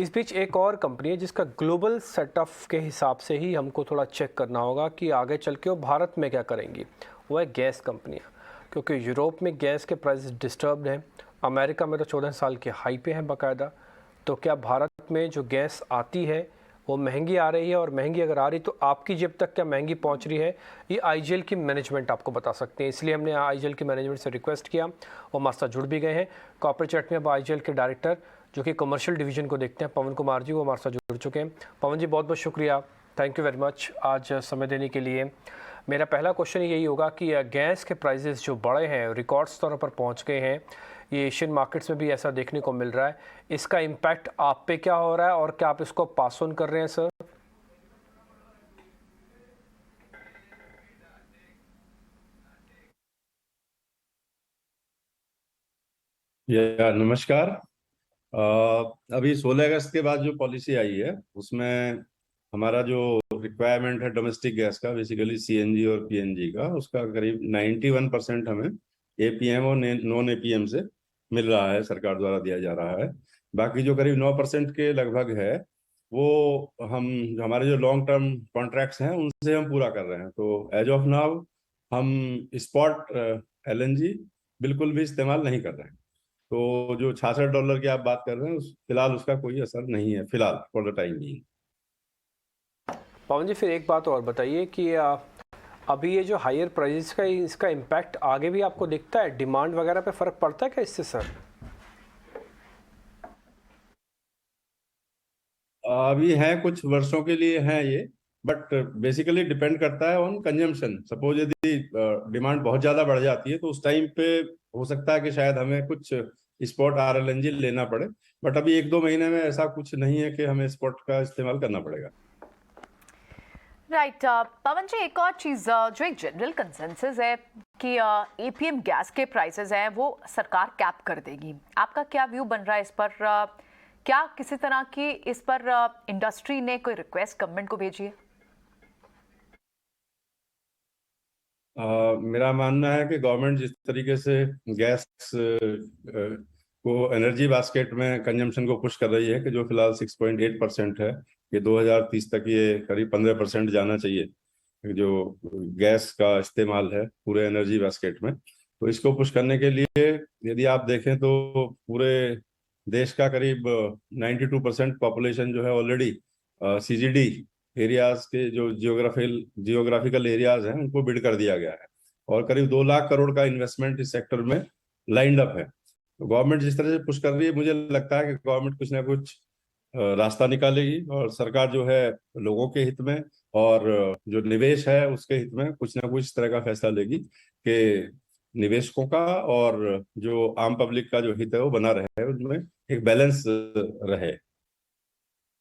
इस बीच एक और कंपनी है जिसका ग्लोबल सेटअप के हिसाब से ही हमको थोड़ा चेक करना होगा कि आगे चल के वो भारत में क्या करेंगी। वो है गैस कंपनियाँ, क्योंकि यूरोप में गैस के प्राइस डिस्टर्ब्ड हैं। अमेरिका में तो 14 साल के हाई पे हैं बाकायदा। तो क्या भारत में जो गैस आती है वो महंगी आ रही है, और महंगी अगर आ रही तो आपकी जेब तक क्या महंगी पहुंच रही है, ये आईजीएल की मैनेजमेंट आपको बता सकते हैं। इसलिए हमने आईजीएल की मैनेजमेंट से रिक्वेस्ट किया, वो हमारे साथ जुड़ भी गए हैं। कॉर्पोरेट चैट में अब आईजीएल के डायरेक्टर जो कि कमर्शियल डिवीजन को देखते हैं, पवन कुमार जी, वो हमारे साथ जुड़ चुके हैं। पवन जी, बहुत बहुत शुक्रिया, थैंक यू वेरी मच आज समय देने के लिए। मेरा पहला क्वेश्चन यही होगा कि गैस के प्राइसेस जो बढ़े हैं, रिकॉर्ड्स तौर पर पहुंच गए हैं, ये एशियन मार्केट्स में भी ऐसा देखने को मिल रहा है, इसका इम्पैक्ट आप पे क्या हो रहा है और क्या आप इसको पास ऑन कर रहे हैं सर? नमस्कार। अभी 16 अगस्त के बाद जो पॉलिसी आई है उसमें हमारा जो रिक्वायरमेंट है डोमेस्टिक गैस का, बेसिकली सीएनजी और पीएनजी का, उसका करीब 91% हमें एपीएम और नॉन एपीएम से मिल रहा है, सरकार द्वारा दिया जा रहा है। बाकी जो करीब 9% के लगभग है वो हम हमारे जो लॉन्ग टर्म कॉन्ट्रैक्ट्स हैं उनसे हम पूरा कर रहे हैं। तो एज ऑफ नाउ हम स्पॉट एलएनजी बिल्कुल भी इस्तेमाल नहीं कर रहे हैं। तो जो $66 की आप बात कर रहे हैं फिलहाल उसका कोई असर नहीं है, फिलहाल फॉर द टाइम भी। पवन जी, फिर एक बात और बताइए कि अभी ये जो हायर प्राइसेस का इसका इम्पैक्ट आगे भी आपको दिखता है, डिमांड वगैरह पे फ़र्क पड़ता है क्या इससे सर? अभी है, कुछ वर्षों के लिए है ये, बट बेसिकली डिपेंड करता है ऑन कंजम्पशन। सपोज यदि डिमांड बहुत ज्यादा बढ़ जाती है तो उस टाइम पे हो सकता है कि शायद हमें कुछ स्पॉट आरएलएनजी लेना पड़े, बट अभी 1-2 महीने में ऐसा कुछ नहीं है कि हमें स्पॉट का इस्तेमाल करना पड़ेगा। राइट। पवन जी, एक और चीज़ जो एक जनरल कंसेंसस है कि एपीएम गैस के प्राइसेस हैं वो सरकार कैप कर देगी। आपका क्या व्यू बन रहा है इस पर? क्या किसी तरह की इस पर इंडस्ट्री ने कोई रिक्वेस्ट गवर्नमेंट को भेजी है? मेरा मानना है कि गवर्नमेंट जिस तरीके से गैस को एनर्जी बास्केट में कंजम्पशन को पुश कर रही है, कि जो फिलहाल 6.8% है, ये 2030 तक ये करीब 15% जाना चाहिए, जो गैस का इस्तेमाल है पूरे एनर्जी बास्केट में। तो इसको पुश करने के लिए यदि आप देखें तो पूरे देश का करीब 92% पॉपुलेशन जो है ऑलरेडी सीजीडी एरियाज के जो जियोग्राफिकल एरियाज हैं उनको बिड कर दिया गया है, और करीब 2 लाख करोड़ का इन्वेस्टमेंट इस सेक्टर में लाइंड अप है। तो गवर्नमेंट जिस तरह से पुश कर रही है, मुझे लगता है कि गवर्नमेंट कुछ ना कुछ रास्ता निकालेगी, और सरकार जो है लोगों के हित में और जो निवेश है उसके हित में कुछ ना कुछ इस तरह का फैसला लेगी कि निवेशकों का और जो आम पब्लिक का जो हित है वो बना रहे, उसमें एक बैलेंस रहे।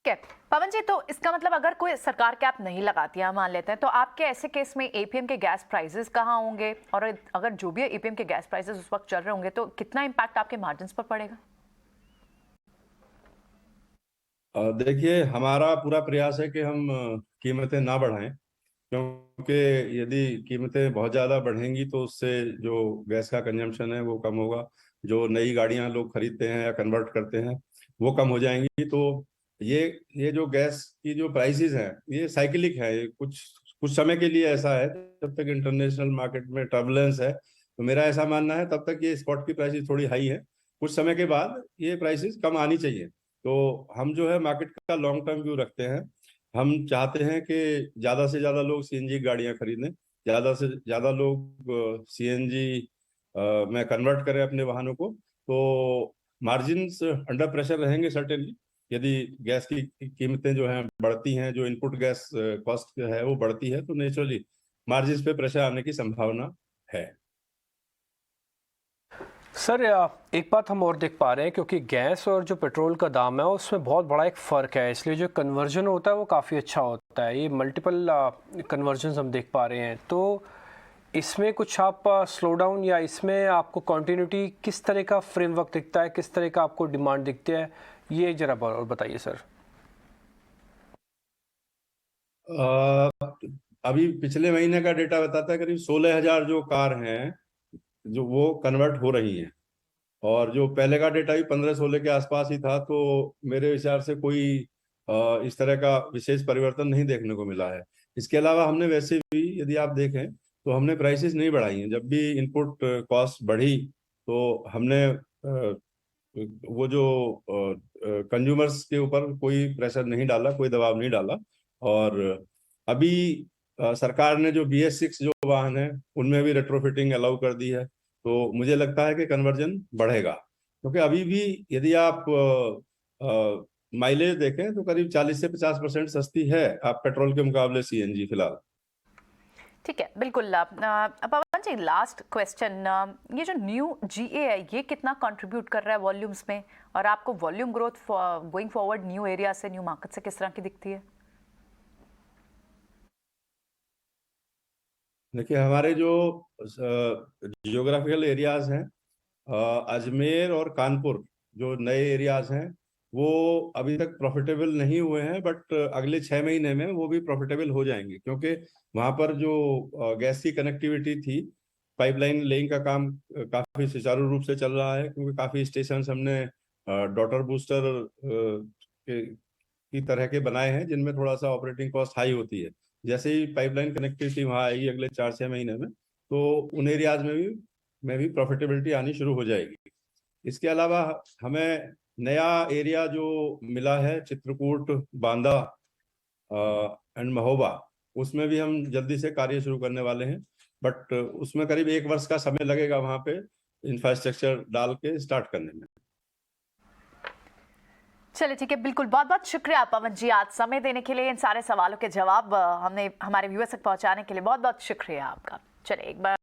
ठीक है पवन जी, तो इसका मतलब अगर कोई सरकार कैप नहीं लगाती है, मान लेते हैं, तो आपके ऐसे केस में एपीएम के गैस प्राइसेस कहाँ होंगे? और अगर जो भी एपीएम के गैस प्राइसेस उस वक्त चल रहे होंगे तो कितना इम्पैक्ट आपके मार्जिन पर पड़ेगा? देखिए, हमारा पूरा प्रयास है कि हम कीमतें ना बढ़ाएं, क्योंकि यदि कीमतें बहुत ज़्यादा बढ़ेंगी तो उससे जो गैस का कंजम्पशन है वो कम होगा। जो नई गाड़ियां लोग खरीदते हैं या कन्वर्ट करते हैं वो कम हो जाएंगी। तो ये ये जो गैस की जो प्राइसेस हैं ये साइकिलिक है, ये कुछ कुछ समय के लिए ऐसा है, जब तक इंटरनेशनल मार्केट में टर्बुलेंस है। तो मेरा ऐसा मानना है तब तक ये स्पॉट की प्राइसेस थोड़ी हाई है, कुछ समय के बाद ये प्राइसेस कम आनी चाहिए। तो हम जो है मार्केट का लॉन्ग टर्म व्यू रखते हैं। हम चाहते हैं कि ज़्यादा से ज़्यादा लोग सीएनजी गाड़ियां खरीदें, ज़्यादा से ज़्यादा लोग सीएनजी में कन्वर्ट करें अपने वाहनों को। तो मार्जिन्स अंडर प्रेशर रहेंगे सर्टेनली। यदि गैस की कीमतें जो हैं बढ़ती हैं, जो इनपुट गैस कॉस्ट है वो बढ़ती है, तो नेचुरली मार्जिन्स पे प्रेशर आने की संभावना है। सर, एक बात हम और देख पा रहे हैं, क्योंकि गैस और जो पेट्रोल का दाम है उसमें बहुत बड़ा एक फ़र्क है, इसलिए जो कन्वर्जन होता है वो काफ़ी अच्छा होता है। ये मल्टीपल कन्वर्जन्स हम देख पा रहे हैं। तो इसमें कुछ आप स्लो डाउन या इसमें आपको कंटिन्यूटी किस तरह का फ्रेमवर्क दिखता है, किस तरह का आपको डिमांड दिखती है, ये ज़रा और बताइए सर। अभी पिछले महीने का डेटा बताता है करीब 16,000 जो कार हैं जो वो कन्वर्ट हो रही हैं। और जो पहले का डेटा भी 15-16 के आसपास ही था, तो मेरे विचार से कोई इस तरह का विशेष परिवर्तन नहीं देखने को मिला है। इसके अलावा हमने वैसे भी, यदि आप देखें, तो हमने प्राइसेस नहीं बढ़ाई हैं। जब भी इनपुट कॉस्ट बढ़ी तो हमने वो जो कंज्यूमर्स के ऊपर कोई प्रेशर नहीं डाला, कोई दबाव नहीं डाला। और अभी सरकार ने जो BS6 जो वाहन है उनमें भी रेट्रोफिटिंग अलाउ कर दी है, तो मुझे लगता है कि कन्वर्जन बढ़ेगा। क्योंकि अभी भी यदि आप माइलेज देखें तो करीब 40 से 50% सस्ती है आप पेट्रोल के मुकाबले CNG फिलहाल। ठीक है, बिल्कुल। पवन जी, लास्ट क्वेश्चन, ये जो न्यू GA है ये कितना कंट्रीब्यूट कर रहा है वॉल्यूम्स में, और आपको volume growth going forward new area से, न्यू मार्केट से किस तरह की दिखती है? देखिए, हमारे जो जियोग्राफिकल एरियाज हैं, अजमेर और कानपुर जो नए एरियाज हैं, वो अभी तक प्रॉफिटेबल नहीं हुए हैं, बट अगले 6 महीने में वो भी प्रॉफिटेबल हो जाएंगे। क्योंकि वहां पर जो गैस की कनेक्टिविटी थी, पाइपलाइन लेइंग का काम काफी सुचारू रूप से चल रहा है। क्योंकि काफी स्टेशन हमने डॉटर बूस्टर की तरह के बनाए हैं, जिनमें थोड़ा सा ऑपरेटिंग कॉस्ट हाई होती है। जैसे ही पाइपलाइन कनेक्टिविटी वहां आएगी अगले 4-6 महीने में, तो उन एरियाज में भी प्रॉफिटेबिलिटी आनी शुरू हो जाएगी। इसके अलावा हमें नया एरिया जो मिला है, चित्रकूट, बांदा एंड महोबा, उसमें भी हम जल्दी से कार्य शुरू करने वाले हैं। बट उसमें करीब 1 वर्ष का समय लगेगा वहां पे इंफ्रास्ट्रक्चर डाल के स्टार्ट करने में। चलिए, ठीक है, बिल्कुल। बहुत बहुत शुक्रिया पवन जी, आज समय देने के लिए, इन सारे सवालों के जवाब हमने हमारे व्यूअर्स तक पहुंचाने के लिए बहुत बहुत शुक्रिया आपका। चलिए, एक बार